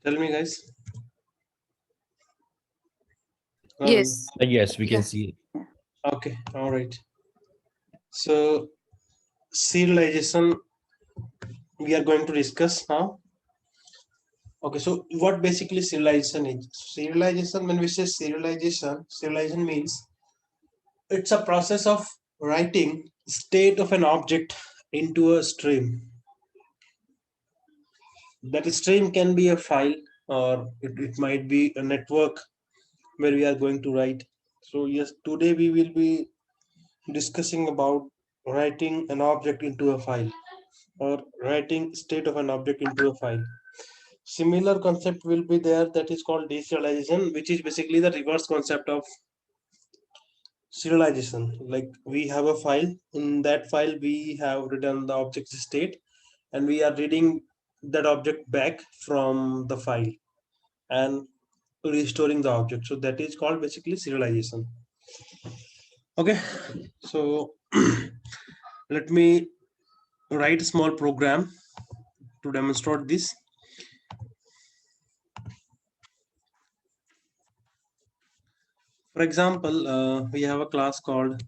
Tell me, guys. Yes. Yes, we can Yeah. see. Okay. All right. So, serialization we are going to discuss now. Okay. So, what basically serialization is? Serialization, when we say serialization means it's a process of writing state of an object into a stream. That stream can be a file, or it might be a network where we are going to write. So, yes, today we will be discussing about writing an object into a file or writing state of an object into a file. Similar concept will be there, that is called deserialization, which is basically the reverse concept of serialization. Like, we have a file, in that file we have written the object state, and we are reading that object back from the file and restoring the object. So that is called basically serialization. Okay, so let me write a small program to demonstrate this. For example, we have a class called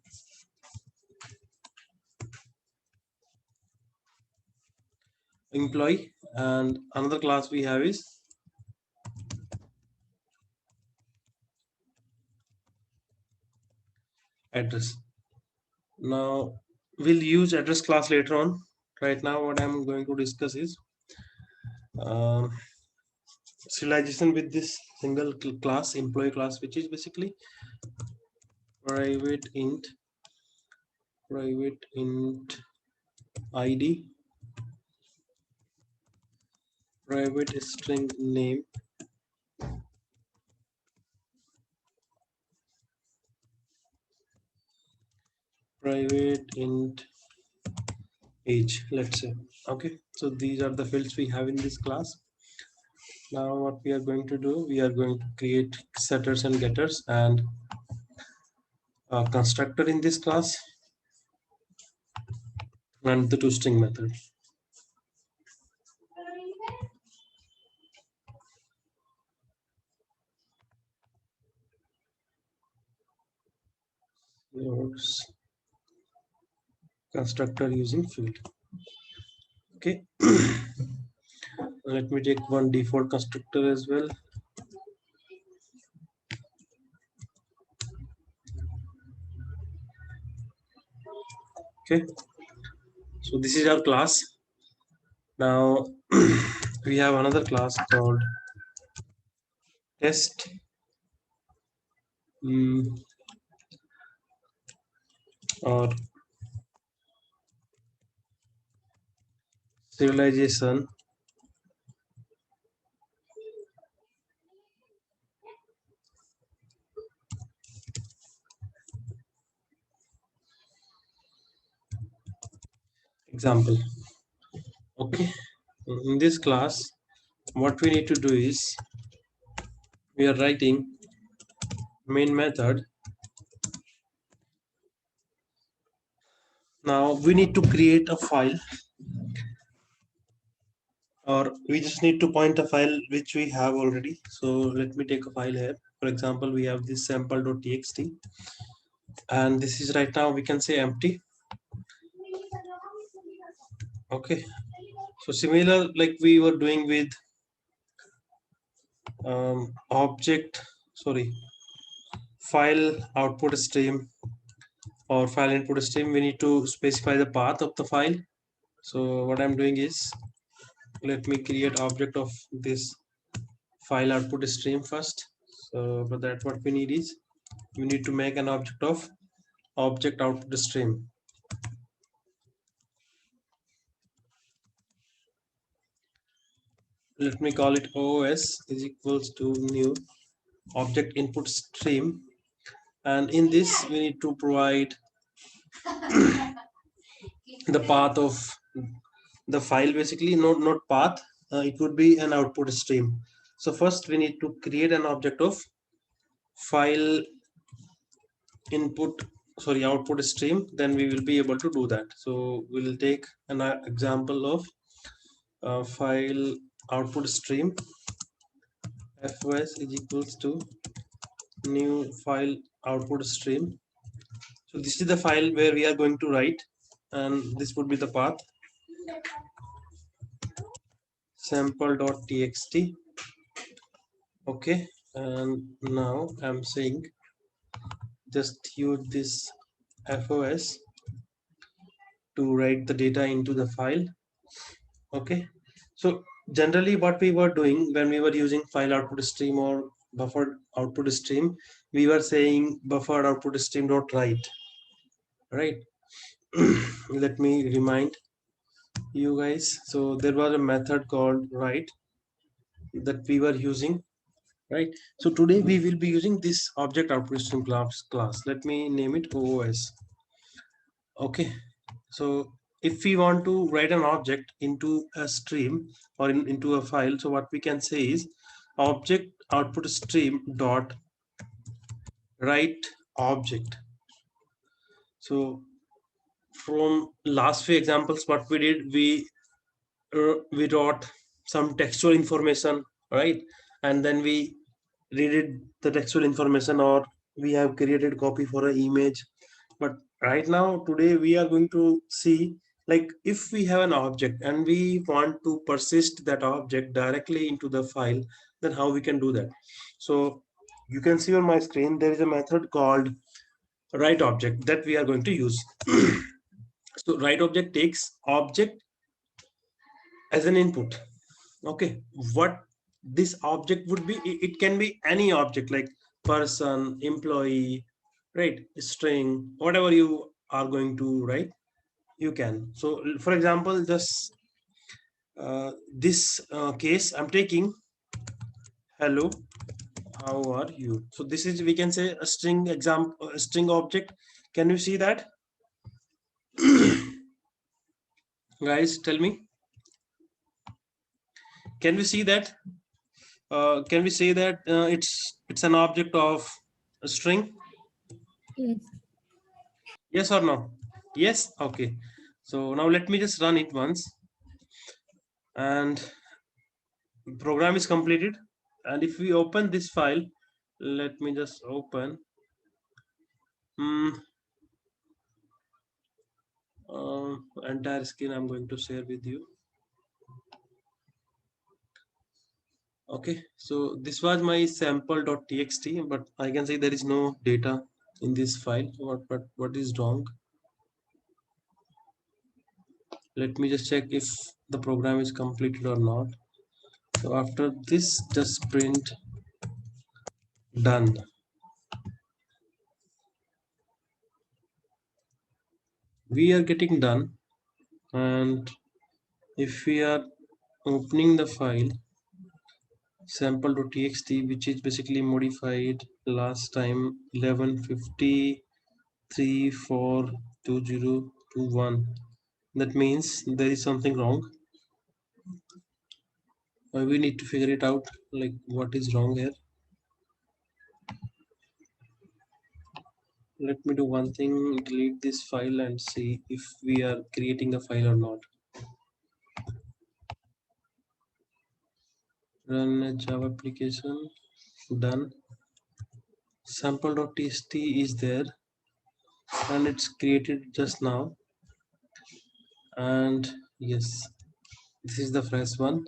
employee, and another class we have is address. Now we'll use address class later on. Right now what I'm going to discuss is serialization with this single class, employee class, which is basically private int id, private string name, private int age, let's say. Okay, so these are the fields we have in this class. Now what we are going to do, we are going to create setters and getters and a constructor in this class and the toString method. Nodes constructor using field. Okay. Let me take one default constructor as well. Okay, so this is our class. Now we have another class called test or serialization example. Okay, in this class what we need to do is we are writing main method. Now we need to create a file, or we just need to point a file which we have already. So let me take a file here. For example, we have this sample.txt, and this is right now we can say empty. Okay, so similar like we were doing with file output stream or file input stream, we need to specify the path of the file. So what I'm doing is, let me create object of this file output stream first. So for that what we need is, we need to make an object of object output stream. Let me call it OS is equals to new object input stream, and in this we need to provide the path of the file, basically not path, it would be an output stream. So first we need to create an object of file output stream, then we will be able to do that. So we'll take an example of file output stream, FOS is equals to new file output stream. So this is the file where we are going to write, and this would be the path sample.txt. Okay, and now I'm saying just use this FOS to write the data into the file. Okay, so generally what we were doing when we were using file output stream or buffered output stream, we were saying buffered output stream dot write, right? Let me remind you guys. So there was a method called write that we were using, right? So today we will be using this object output stream class. Let me name it OOS. Okay, so if we want to write an object into a stream or into a file, so what we can say is object output stream dot write object. So from last few examples, what we did, we wrote some textual information, right? And then we read it, the textual information, or we have created copy for an image. But right now today we are going to see, like, if we have an object and we want to persist that object directly into the file, then how we can do that. So you can see on my screen there is a method called write object that we are going to use. So write object takes object as an input. Okay, what this object would be, it can be any object like person, employee, right, string, whatever you are going to write, you can. So for example, just this case I'm taking, hello, how are you. So this is, we can say, a string example, a string object. Can you see that? Guys, tell me, can we see that? Can we say that it's an object of a string? Yes. Yes or no? Yes. Okay. So now let me just run it once, and program is completed. And if we open this file, let me just open. Mm, Entire screen I'm going to share with you. Okay. So this was my sample.txt, but I can say there is no data in this file. What is wrong? Let me just check if the program is completed or not. So after this, just print done. We are getting done, and if we are opening the file sample.txt, which is basically modified last time 11:53:4:2021, that means there is something wrong. We need to figure it out, like what is wrong here. Let me do one thing, delete this file and see if we are creating a file or not. Run a Java application. Done. Sample.txt is there and it's created just now. And yes, this is the fresh one.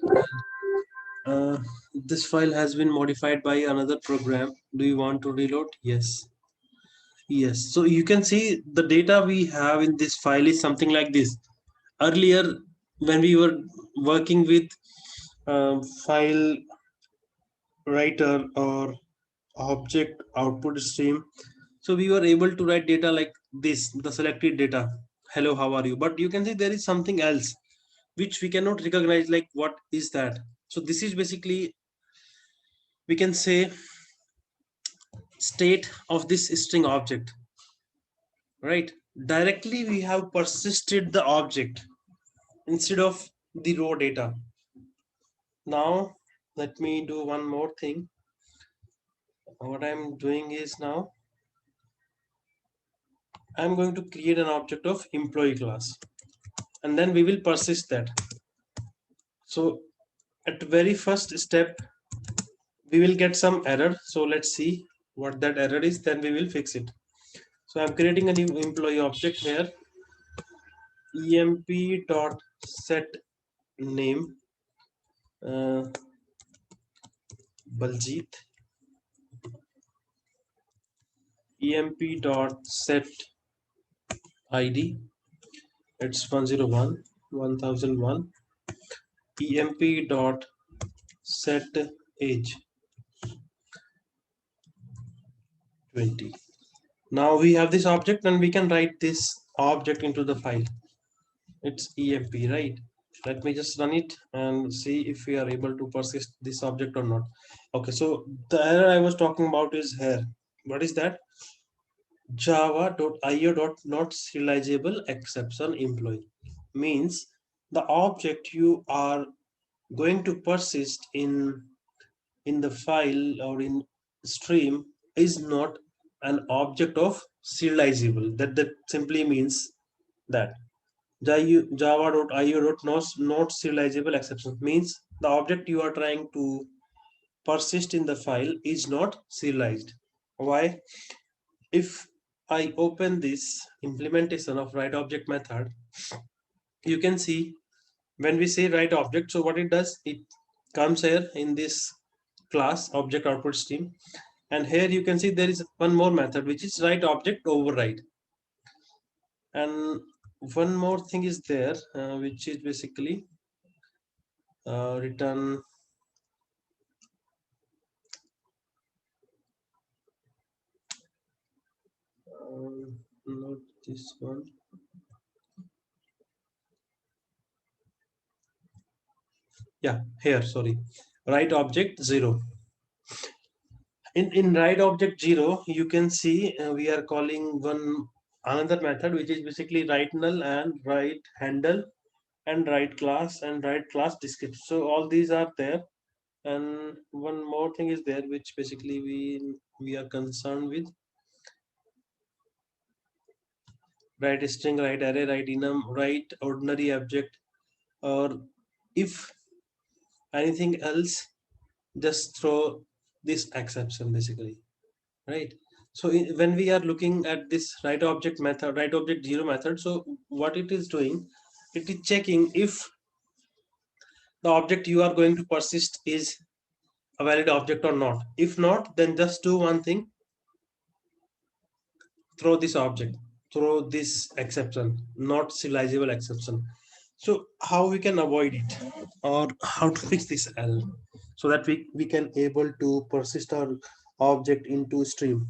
This file has been modified by another program. Do you want to reload? Yes. Yes. So you can see the data we have in this file is something like this. Earlier, when we were working with file writer or object output stream, so we were able to write data like this, the selected data, hello, how are you. But you can see there is something else which we cannot recognize, like what is that. So this is basically, we can say, state of this string object, right? Directly we have persisted the object instead of the raw data. Now let me do one more thing. What I'm doing is, now I'm going to create an object of employee class, and then we will persist that. So at the very first step, we will get some error. So let's see what that error is, then we will fix it. So I'm creating a new employee object here, emp dot set name, uh, Baljit, emp dot set id, it's 101 1001, emp dot set age 20. Now we have this object and we can write this object into the file. It's emp, right? Let me just run it and see if we are able to persist this object or not. Okay, so the error I was talking about is here. What is that? Java.io.not serializable exception employee means the object you are going to persist in the file or in stream is not an object of serializable. That simply means that java.io.not serializable exception means the object you are trying to persist in the file is not serialized. Why? If I open this implementation of write object method, you can see when we say write object, so what it does, it comes here in this class object output stream, and here you can see there is one more method which is write object override, and one more thing is there which is basically return not this one. Yeah, here, sorry, write object 0. In write object 0, you can see we are calling one another method which is basically write null and write handle and write class and write class description. So all these are there, and one more thing is there which basically we are concerned with: write string, write array, write enum, write ordinary object, or if anything else, just throw this exception basically, right? So when we are looking at this write object method, write object 0 method, so what it is doing, it is checking if the object you are going to persist is a valid object or not. If not, then just do one thing: throw this object, throw this exception, not serializable exception. So how we can avoid it, or how to fix this error, so that we can able to persist our object into stream.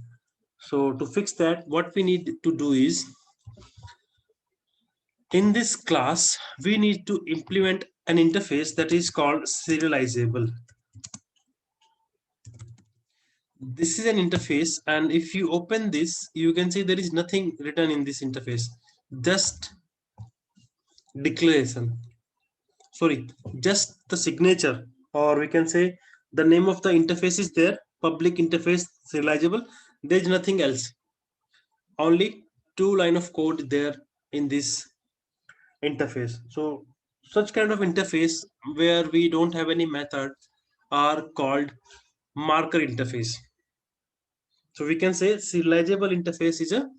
So to fix that, what we need to do is, in this class, we need to implement an interface that is called serializable. This is an interface, and if you open this, you can see there is nothing written in this interface, just declaration. Sorry, just the signature, or we can say the name of the interface is there, public interface serializable. There is nothing else, only two line of code there in this interface. So such kind of interface where we don't have any method are called marker interface. So we can say serializable interface is a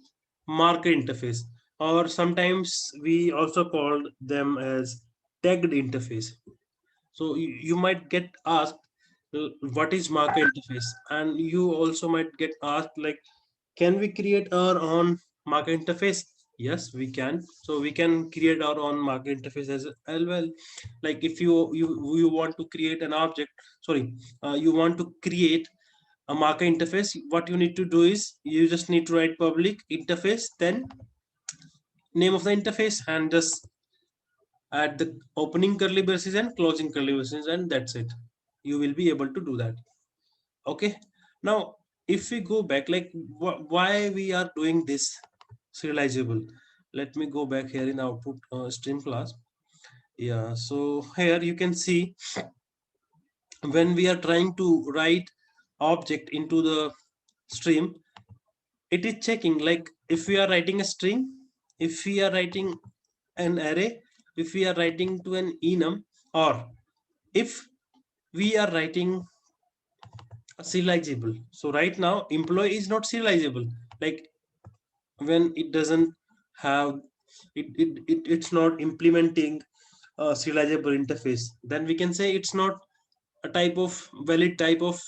marker interface, or sometimes we also call them as tagged interface. So you might get asked what is marker interface, and you also might get asked like, can we create our own marker interface? Yes, we can. So we can create our own marker interface as well. Like if you want to create an object, sorry, you want to create a marker interface, what you need to do is you just need to write public interface, then name of the interface, and just add the opening curly braces and closing curly braces, and that's it. You will be able to do that. Okay. Now if we go back, like why we are doing this serializable, let me go back here in output stream class. Yeah, so here you can see when we are trying to write object into the stream, it is checking like if we are writing a string, if we are writing an array, if we are writing to an enum, or if we are writing serializable. So right now employee is not serializable. Like when it doesn't have it's not implementing a serializable interface, then we can say it's not a type of valid type of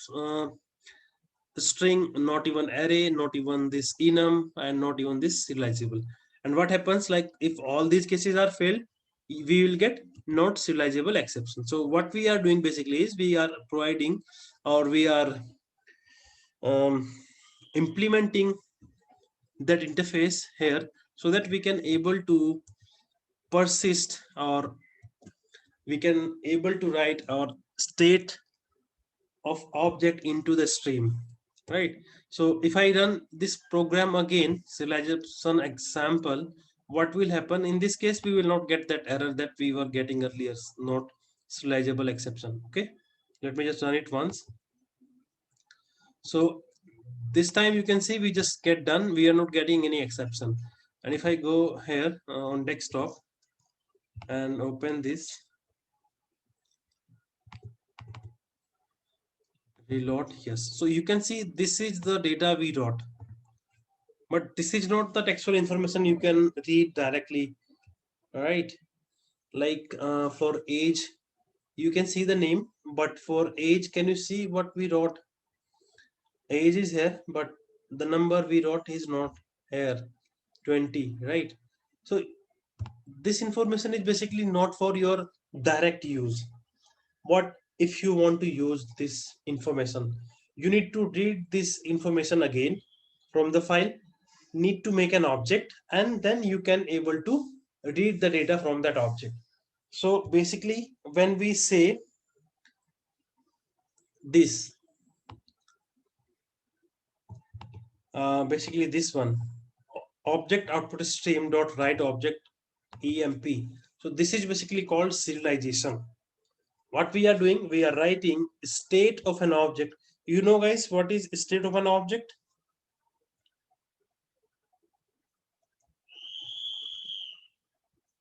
string, not even array, not even this enum, and not even this serializable. And what happens, like if all these cases are failed, we will get not serializable exception. So what we are doing basically is we are providing, or we are um, implementing that interface here, so that we can able to persist, or we can able to write our state of object into the stream, right? So if I run this program again, serialization example, what will happen in this case? We will not get that error that we were getting earlier, not serializable exception. Okay, let me just run it once. So this time you can see we just get done, we are not getting any exception. And if I go here on desktop and open this, reload, yes, so you can see this is the data we wrote, but this is not the textual information you can read directly, right? Like for age, you can see the name, but for age, can you see what we wrote? Age is here, but the number we wrote is not here, 20, right? So this information is basically not for your direct use. What if you want to use this information? You need to read this information again from the file, need to make an object, and then you can able to read the data from that object. So basically when we say this, basically this one, object output stream dot write object emp, so this is basically called serialization. What we are doing, we are writing state of an object. You know guys, what is state of an object?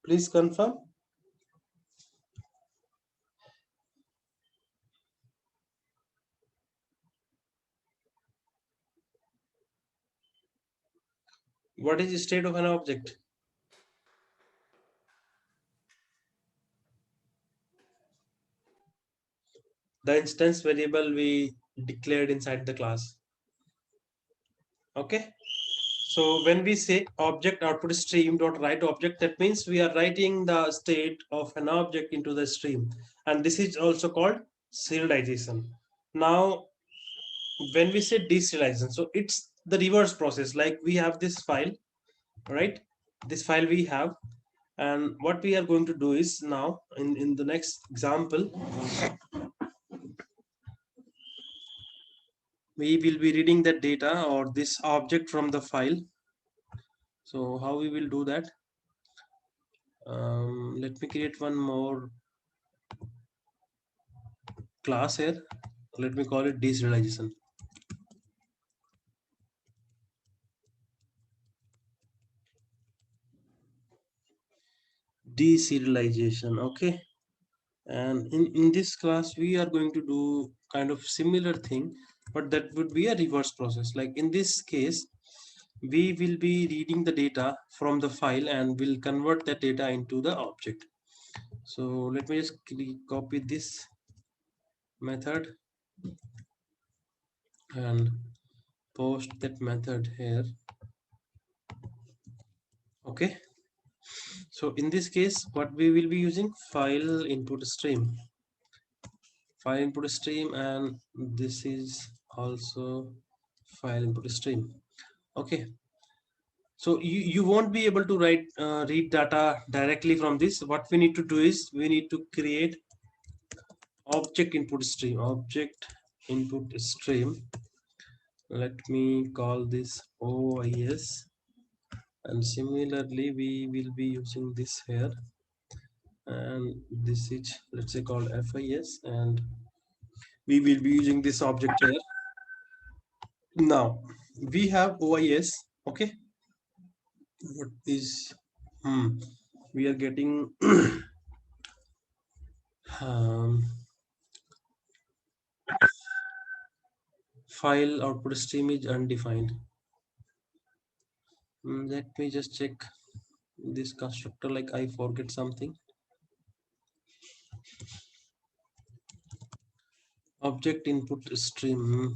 Please confirm. What is the state of an object? The instance variable we declared inside the class. Okay. So when we say object output stream dot write object, that means we are writing the state of an object into the stream, and this is also called serialization. Now, when we say deserialization, so it's the reverse process. Like we have this file, right? This file we have, and what we are going to do is now in the next example, we will be reading that data or this object from the file. So how we will do that? Let me create one more class here. Let me call it deserialization. Deserialization. Okay. And in this class we are going to do kind of similar thing, but that would be a reverse process. Like in this case, we will be reading the data from the file and will convert that data into the object. So let me just copy this method and post that method here. Okay, so in this case what we will be using, file input stream, and this is also file input stream. Okay, so you won't be able to read data directly from this. What we need to do is we need to create object input stream. Let me call this OIS, and similarly we will be using this here, and this is, let's say, called FIS, and we will be using this object here. Now we have OIS. Okay, what is we are getting um, file output stream is undefined. Let me just check this constructor, like I forget something. Object input stream.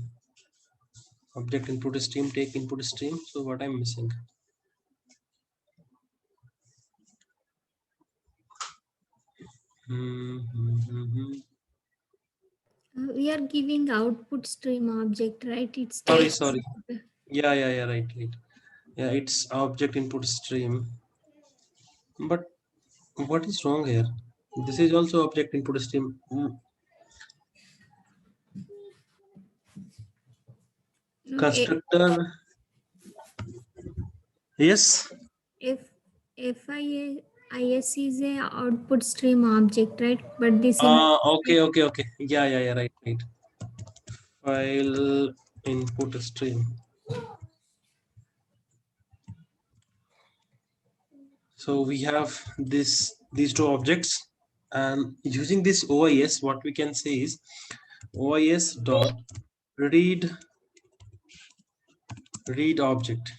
Object input stream, take input stream. So what I'm missing? Hmm. We are giving output stream object, right? It Sorry, takes. sorry. Yeah, right, right. Yeah, it's object input stream. But what is wrong here? This is also object input stream. No, Constructor. Yes. if FIS is a output stream object, right? But this Okay. Yeah, right. File input stream. So we have these two objects, and using this OIS, what we can say is OIS dot read object,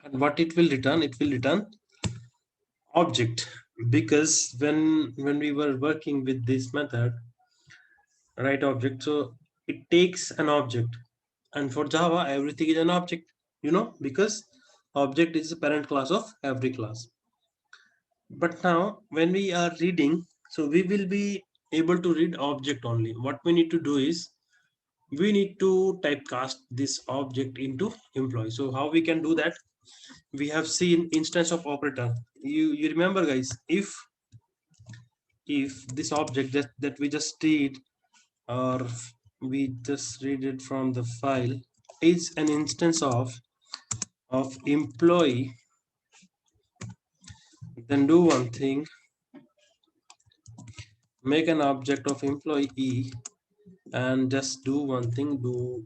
and what it will return? It will return object, because when we were working with this method, write object, so it takes an object, and for Java everything is an object, because object is the parent class of every class. But now when we are reading, so we will be able to read object only. What we need to do is we need to typecast this object into employee. So how we can do that? We have seen instance of operator. You remember, guys, if this object that we just read, or we just read it from the file, is an instance of employee, then do one thing, make an object of employee, and just do one thing, do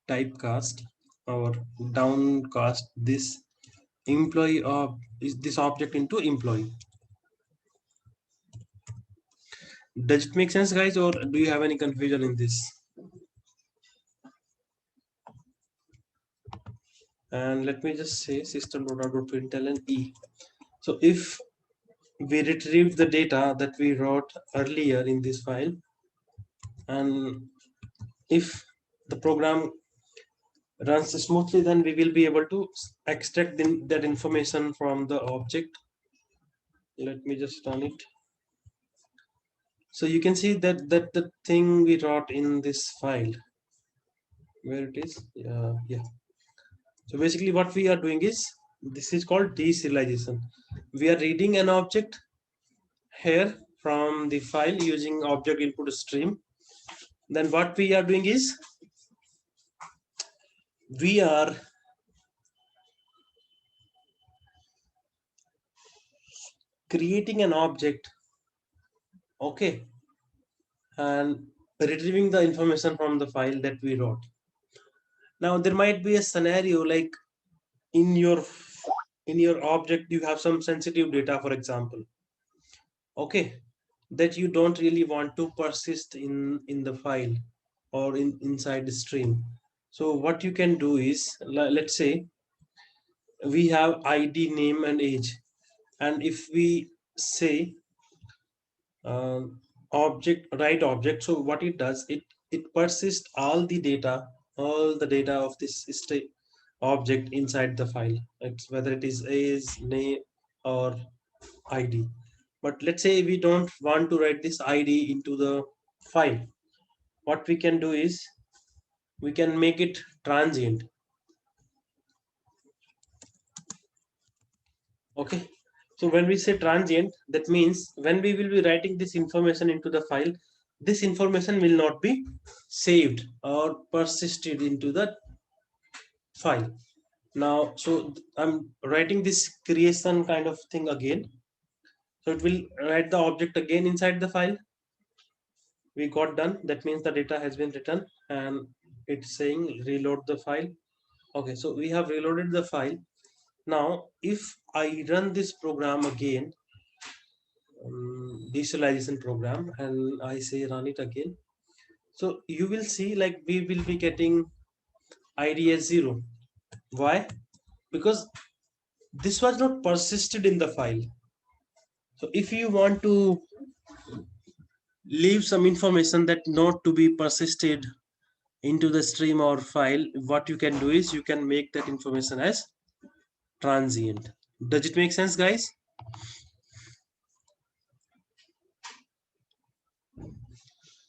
typecast or downcast this employee of is this object into employee. Does it make sense, guys, or do you have any confusion in this? And let me just say system.out.println e. So if we retrieve the data that we wrote earlier in this file, and if the program runs smoothly, then we will be able to extract that information from the object. Let me just run it. So you can see that the thing we wrote in this file, where it is, yeah. So basically what we are doing is, this is called deserialization. We are reading an object here from the file using object input stream. Then what we are doing is, we are creating an object, okay, and retrieving the information from the file that we wrote. Now there might be a scenario like, in your object you have some sensitive data, for example, okay, that you don't really want to persist in the file, or inside the stream. So what you can do is, let's say we have ID, name, and age, and if we say uh, object write object, so what it does, it persists all the data of this state object inside the file. It's whether it is age, name, or ID. But let's say we don't want to write this ID into the file. What we can do is, we can make it transient. Okay, so when we say transient, that means when we will be writing this information into the file, this information will not be saved or persisted into the file. Now, so I'm writing this creation kind of thing again. So it will write the object again inside the file. We got done. That means the data has been written, and it's saying reload the file. Okay, so we have reloaded the file. Now, if I run this program again, deserialization program, and I say run it again, So you will see like we will be getting id as 0. Why? Because this was not persisted in the file. So if you want to leave some information that not to be persisted into the stream or file, what you can do is you can make that information as transient. Does it make sense, guys?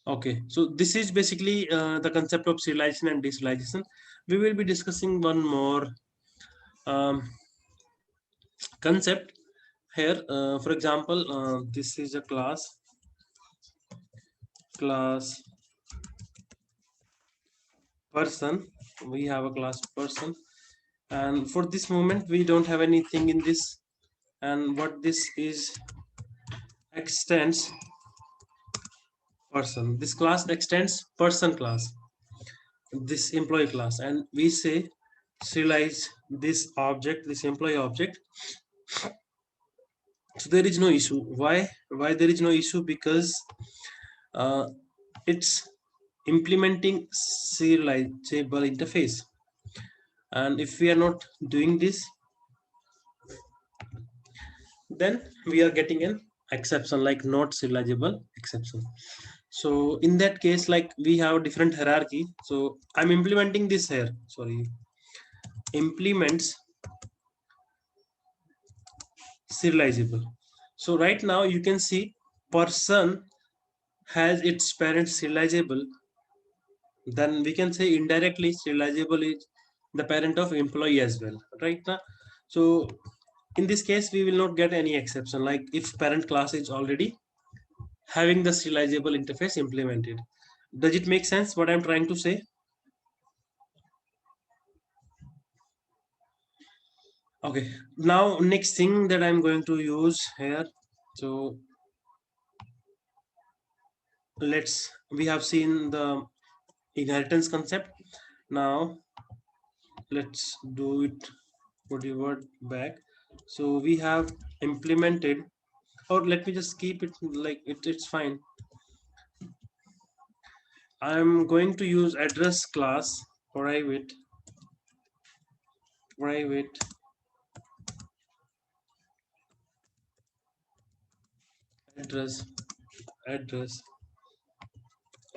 Okay, so this is basically the concept of serialization and deserialization. We will be discussing one more um, concept here. For example, this is a class person. We have a class person, and for this moment we don't have anything in this. And what this is extends person. This class extends person class, this employee class, and we say serialize this object, this employee object. So there is no issue. Why there is no issue? Because uh, it's implementing serializable interface, and if we are not doing this, then we are getting an exception like not serializable exception. So in that case, like we have different hierarchy. So I'm implementing this here, sorry, implements serializable. So right now you can see person has its parent serializable, then we can say indirectly serializable is the parent of employee as well, right now. So in this case we will not get any exception, like if parent class is already having the serializable interface implemented. Does it make sense what I'm trying to say? Okay, now next thing that I'm going to use here. So let's, we have seen the inheritance concept. Now let's do it, put your word back. So we have implemented, or let me just keep it like it's fine. I'm going to use address class, private private address.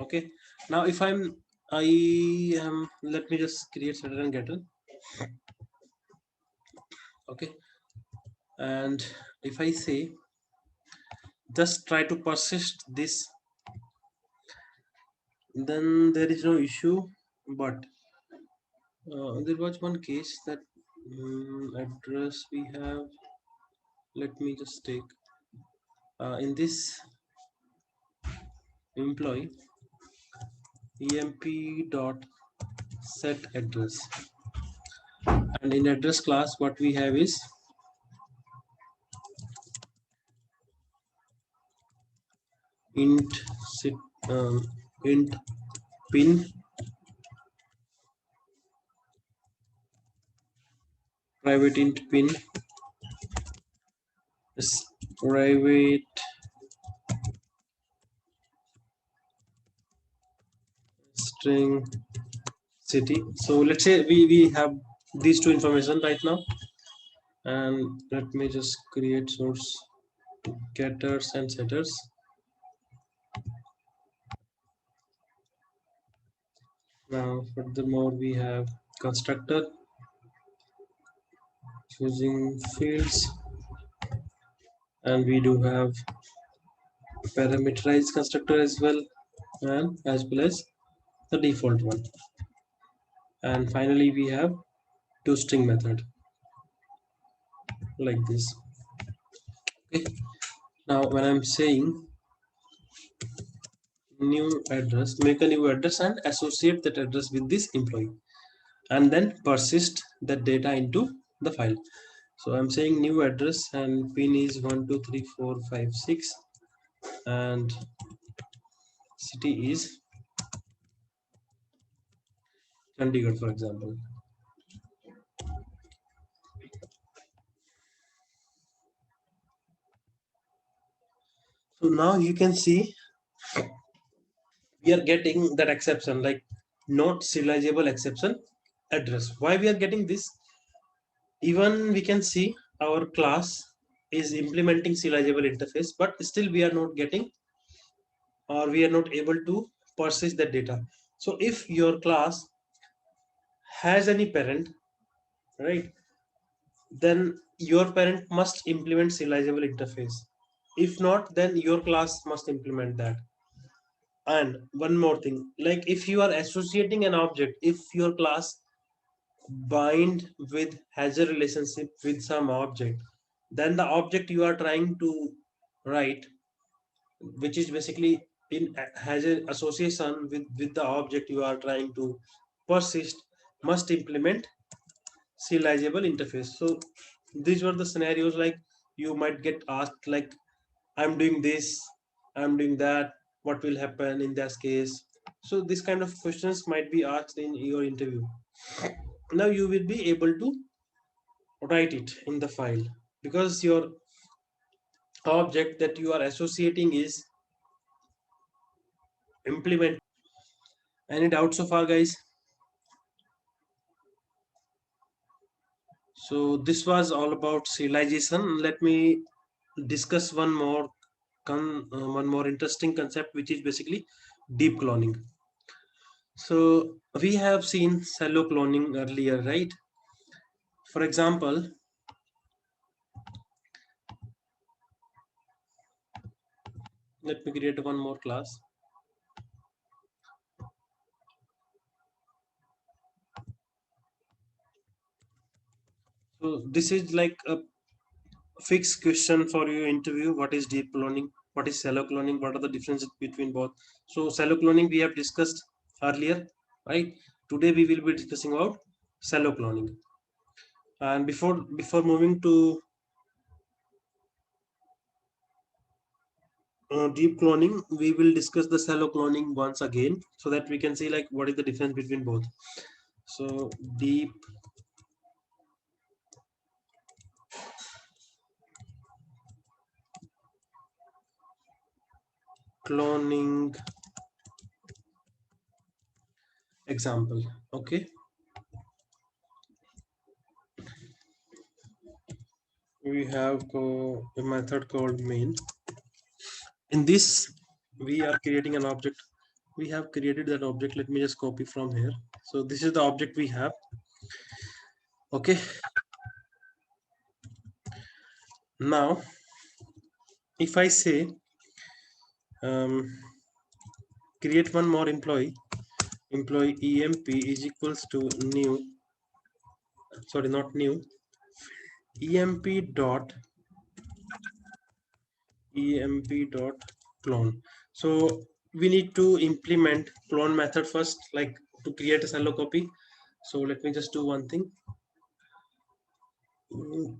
Okay, now if I am, let me just create setter and getter. Okay, and if I say just try to persist this, then there is no issue. But there was one case that address we have, let me just take in this employee emp dot set address, and in address class what we have is int sit int pin, private int pin, private string city. So let's say we have these two information right now, and let me just create source getters and setters. Now furthermore we have constructor choosing fields, and we do have parameterized constructor as well, and as well as the default one. And finally we have toString method like this. Okay, now when I'm saying new address, make a new address and associate that address with this employee, and then persist that data into the file. So I'm saying new address and pin is 123456, and city is Chandigarh, for example. So now you can see we are getting that exception, like not serializable exception address. Why we are getting this? Even we can see our class is implementing serializable interface, but still we are not getting, or we are not able to persist that data. So if your class has any parent, right, then your parent must implement serializable interface. If not, then your class must implement that. And one more thing, like if you are associating an object, if your class bind with has a relationship with some object, then the object you are trying to write, which is basically in has an association with the object you are trying to persist, must implement serializable interface. So these were the scenarios, like you might get asked, like I'm doing this, I'm doing that, what will happen in that case? So this kind of questions might be asked in your interview. Now you will be able to write it in the file, because your object that you are associating is implement. Any doubts so far, guys? So this was all about serialization. Let me discuss one more interesting concept, which is basically deep cloning. So we have seen shallow cloning earlier, right? For example, let me create one more class. So this is like a fixed question for your interview. What is deep cloning? What is shallow cloning? What are the differences between both? So shallow cloning we have discussed earlier, right? Today we will be discussing about shallow cloning. And before moving to deep cloning, we will discuss the shallow cloning once again, so that we can see like what is the difference between both. So deep cloning example. Okay, we have a method called main. In this, we are creating an object. We have created that object. Let me just copy from here. So this is the object we have. Okay, now if I say um, create one more employee, employee emp is equals to new, sorry, not new, emp dot clone. So we need to implement clone method first, like to create a shallow copy. So let me just do one thing.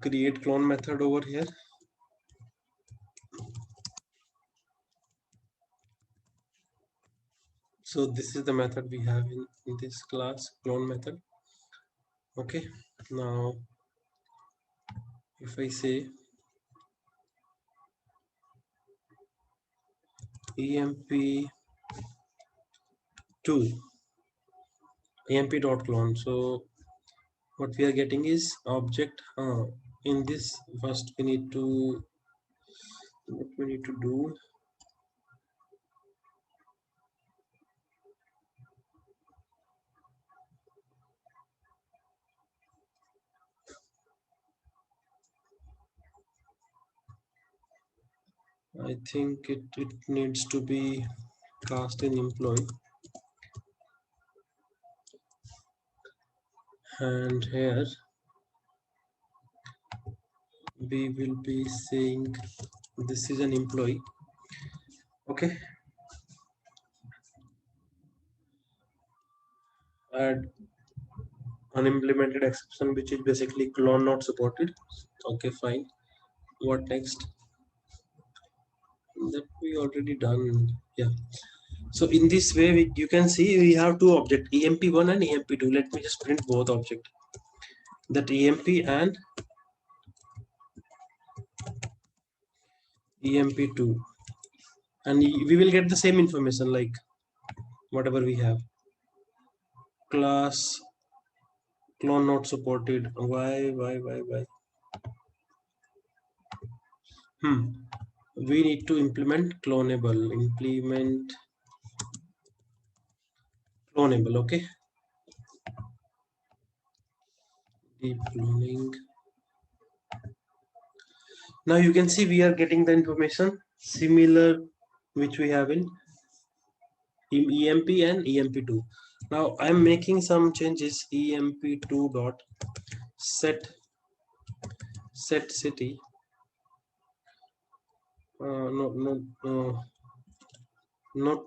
Create clone method over here. So this is the method we have in this class, clone method. Okay, now if I say emp2 emp.clone, so what we are getting is object. In this, first we need to, what we need to do, I think it needs to be cast in employee, and here we will be saying this is an employee. Okay, add unimplemented exception, which is basically clone not supported. Okay, fine. What next? That we already done. Yeah. So in this way, you can see we have two objects, emp1 and emp2. Let me just print both object, that emp and emp2, and we will get the same information, like whatever we have. Class clone not supported. Why? We need to implement clonable. Implement clonable. Okay. Deep cloning. Now you can see we are getting the information similar which we have in EMP and EMP2. Now I'm making some changes. EMP2 dot set city. No, not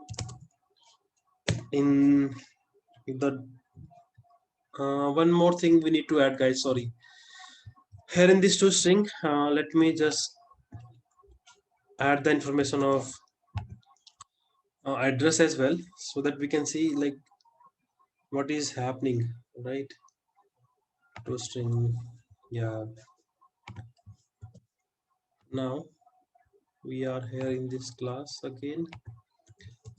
in the. One more thing we need to add, guys. Sorry. Here in this toString, let me just add the information of address as well, so that we can see like what is happening, right? ToString, yeah. Now we are here in this class again.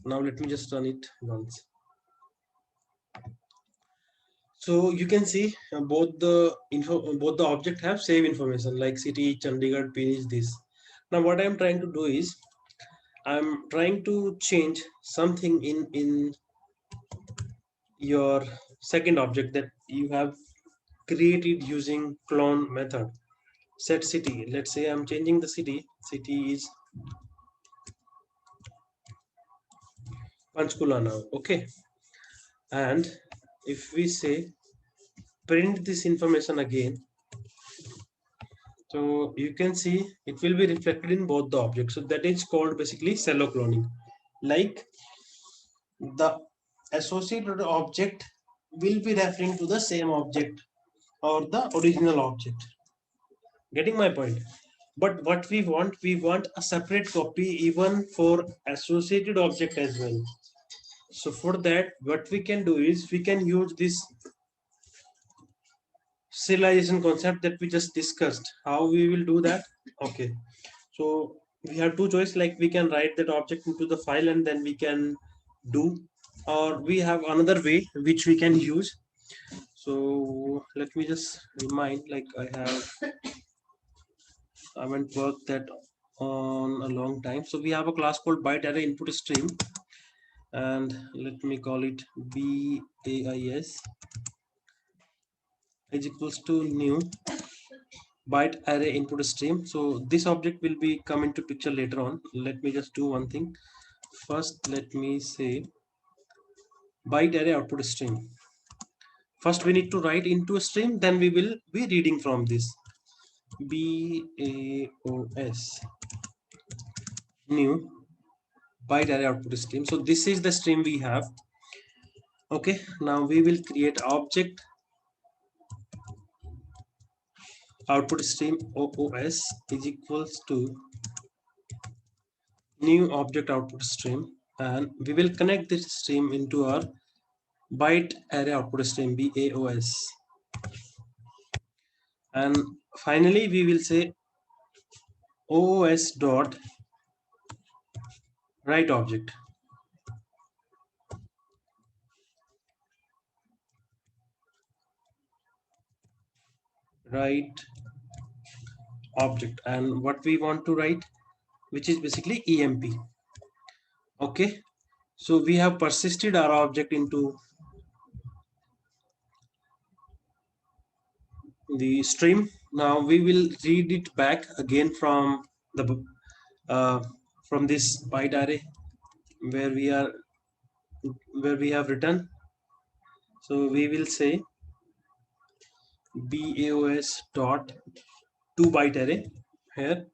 Now let me just run it once. So you can see both the object have same information like city, Chandigarh, pin is this. Now what I'm trying to do is I'm trying to change something in your second object that you have created using clone method. Set city. Let's say I'm changing the city. City is Panchkula now. Okay. And if we say print this information again, so you can see it will be reflected in both the objects. So that is called basically shallow cloning. Like the associated object will be referring to the same object or the original object. Getting my point? But what we want a separate copy even for associated object as well. So for that, what we can do is we can use this serialization concept that we just discussed. How we will do that? Okay. So we have two choices, like we can write that object into the file and then we can do, or we have another way which we can use. So let me just remind, like I haven't worked that on a long time. So we have a class called byte array input stream, and let me call it BAIS is equals to new byte array input stream. So this object will be come into picture later on. Let me just do one thing. First, let me say byte array output stream. First, we need to write into a stream, then we will be reading from this. BAOS new byte array output stream. So this is the stream we have. Okay, now we will create object output stream OOS is equals to new object output stream, and we will connect this stream into our byte array output stream BAOS, and finally we will say OOS dot write object. Write object, and what we want to write, which is basically EMP. Okay, so we have persisted our object into the stream. Now we will read it back again the uh, from this byte array where we are where we have written. So we will say BAOS dot 2 byte array here,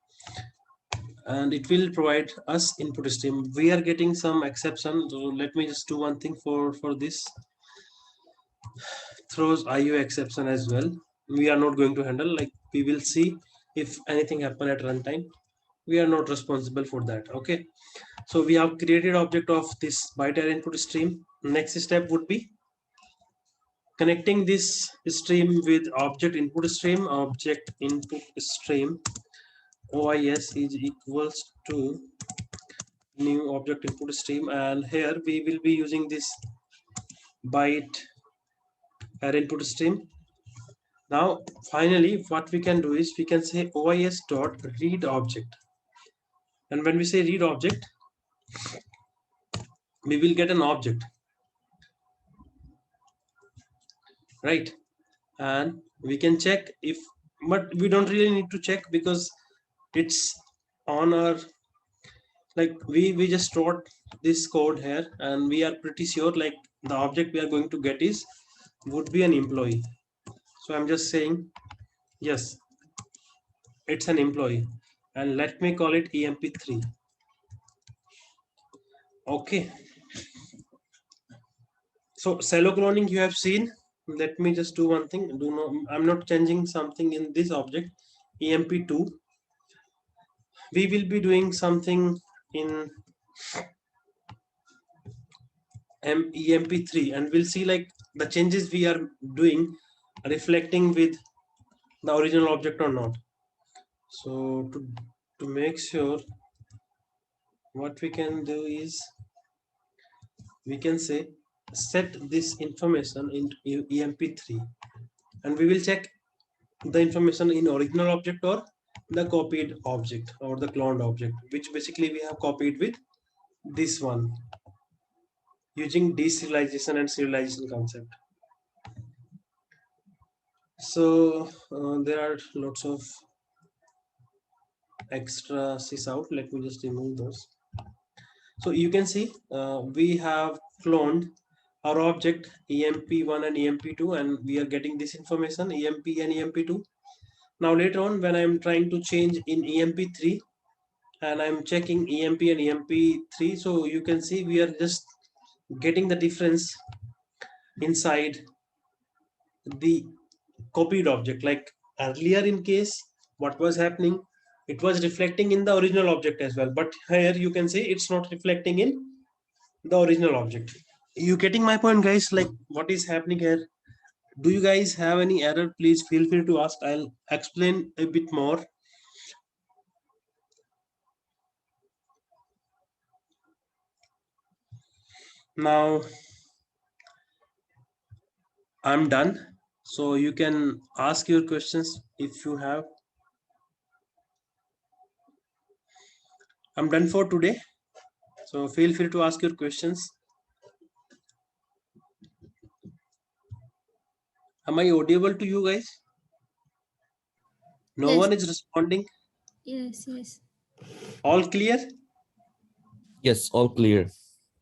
and it will provide us input stream. We are getting some exception, so let me just do one thing for this. Throws IO exception as well. We are not going to handle, like we will see if anything happen at runtime. We are not responsible for that. Okay, so we have created object of this byte array input stream. Next step would be connecting this stream with object input stream. Object input stream OIS is equals to new object input stream, and here we will be using this byte array input stream. Now finally what we can do is we can say ois dot read object, and when we say read object we will get an object, right? And we can check if, but we don't really need to check because it's on our, like we just wrote this code here and we are pretty sure like the object we are going to get is would be an employee. So I'm just saying yes, it's an employee, and let me call it emp3. Okay, so shallow cloning you have seen. Let me just do one thing. Do not, I'm not changing something in this object emp2. We will be doing something in emp3, and we'll see like the changes we are doing reflecting with the original object or not. So to make sure, what we can do is we can say set this information into emp3, and we will check the information in original object or the copied object or the cloned object, which basically we have copied with this one using deserialization and serialization concept. So there are lots of extra sys out. Let me just remove those. So you can see we have cloned our object emp1 and emp2, and we are getting this information emp and emp2. Now later on when I'm trying to change in emp3 and I'm checking emp and emp3, so you can see we are just getting the difference inside the copied object. Like earlier in case what was happening, it was reflecting in the original object as well, but here you can see it's not reflecting in the original object. You getting my point, guys? Like what is happening here? Do you guys have any error? Please feel free to ask, I'll explain a bit more. Now I'm done, so you can ask your questions if you have. I'm done for today, so feel free to ask your questions. Am I audible to you guys? No Yes, one is responding. yes, yes. All clear? Yes, all clear.